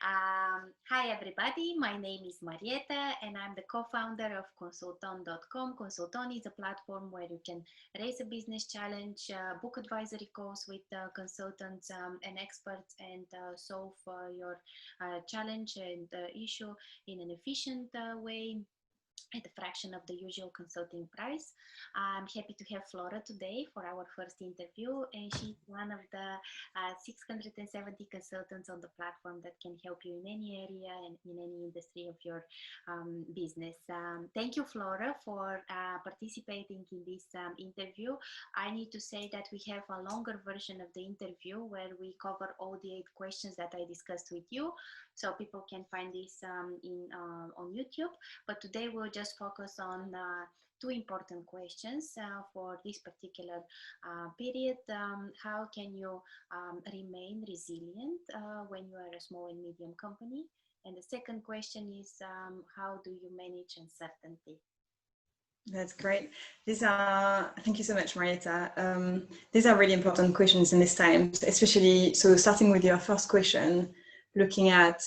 Hi, everybody. My name is Marieta, and I'm the co-founder of Consulton.com. Consulton is a platform where you can raise a business challenge, book advisory calls with consultants and experts, and solve your challenge and issue in an efficient way at a fraction of the usual consulting price. I'm happy to have Flora today for our first interview, and she's one of the 670 consultants on the platform that can help you in any area and in any industry of your business. Thank you, Flora, for participating in this interview. I need to say that we have a longer version of the interview where we cover all the 8 questions that I discussed with you, so people can find this on YouTube. But today we'll just focus on 2 important questions for this particular period. How can you remain resilient when you are a small and medium company? And the second question is, how do you manage uncertainty? That's great. Thank you so much, Marieta. These are really important questions in this time, especially, so starting with your first question, looking at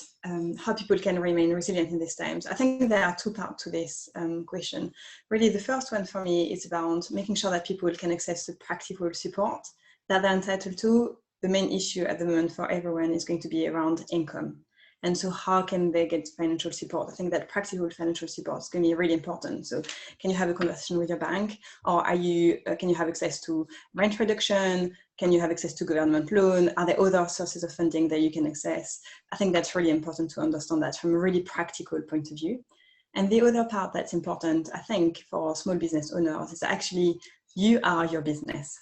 how people can remain resilient in these times. I think there are 2 parts to this question. Really, the first one for me is about making sure that people can access the practical support that they're entitled to. The main issue at the moment for everyone is going to be around income. And so how can they get financial support? I think that practical financial support is going to be really important. So can you have a conversation with your bank, or can you have access to rent reduction? Can you have access to government loan? Are there other sources of funding that you can access? I think that's really important to understand that from a really practical point of view. And the other part that's important, I think, for small business owners is actually you are your business.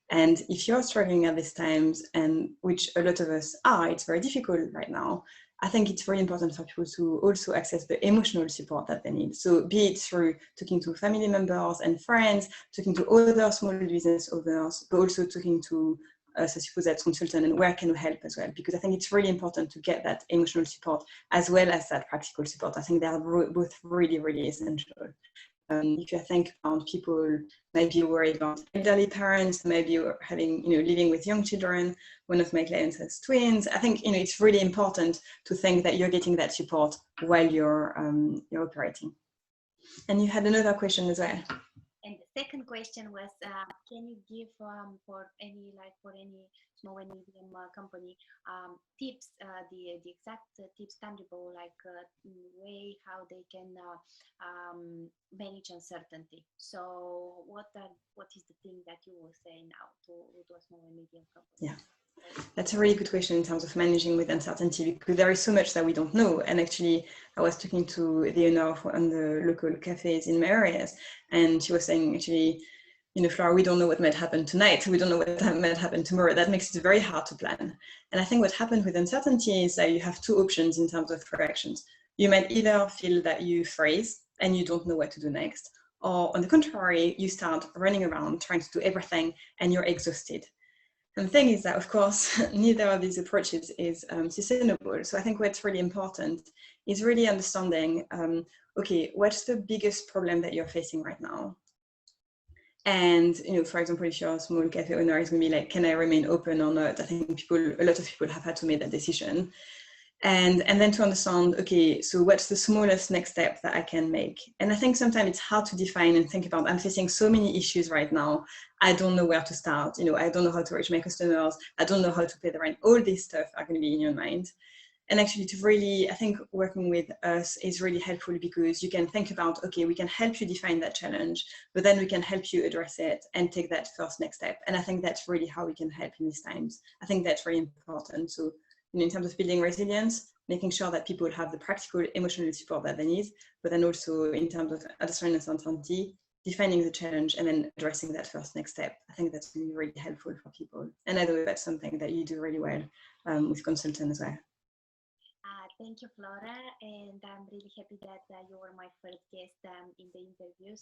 And if you're struggling at these times, and which a lot of us are, it's very difficult right now, I think it's really important for people to also access the emotional support that they need. So be it through talking to family members and friends, talking to other small business owners, but also talking to us as supposed consultant, and where can we help as well? Because I think it's really important to get that emotional support as well as that practical support. I think they are both really, really essential. If you think about people, maybe you're worried about elderly parents, maybe you're having, living with young children. One of my clients has twins. I think, it's really important to think that you're getting that support while you're operating. And you had another question as well. And the second question was, can you give for any small and medium company tips, the exact tips, tangible, way how they can manage uncertainty? So what is the thing that you will say now to a small and medium company? Yeah. That's a really good question in terms of managing with uncertainty, because there is so much that we don't know. And actually, I was talking to the owner on the local cafes in my areas, and she was saying, actually, Flora, we don't know what might happen tonight. We don't know what might happen tomorrow. That makes it very hard to plan. And I think what happened with uncertainty is that you have 2 options in terms of reactions. You might either feel that you freeze and you don't know what to do next, or on the contrary, you start running around trying to do everything and you're exhausted. And the thing is that, of course, neither of these approaches is sustainable. So I think what's really important is really understanding, okay, what's the biggest problem that you're facing right now? And, for example, if you're a small cafe owner, it's going to be like, can I remain open or not? I think a lot of people have had to make that decision. And then to understand, okay, so what's the smallest next step that I can make? And I think sometimes it's hard to define and think about, I'm facing so many issues right now. I don't know where to start. I don't know how to reach my customers. I don't know how to pay the rent. All this stuff are going to be in your mind. And actually to really, I think working with us is really helpful, because you can think about, okay, we can help you define that challenge, but then we can help you address it and take that first next step. And I think that's really how we can help in these times. I think that's really important. So in terms of building resilience, making sure that people have the practical, emotional support that they need, but then also in terms of understanding uncertainty, defining the challenge, and then addressing that first next step. I think that's really, really helpful for people. And I know that's something that you do really well with consultants as well. Thank you, Flora, and I'm really happy that you were my first guest in the interview.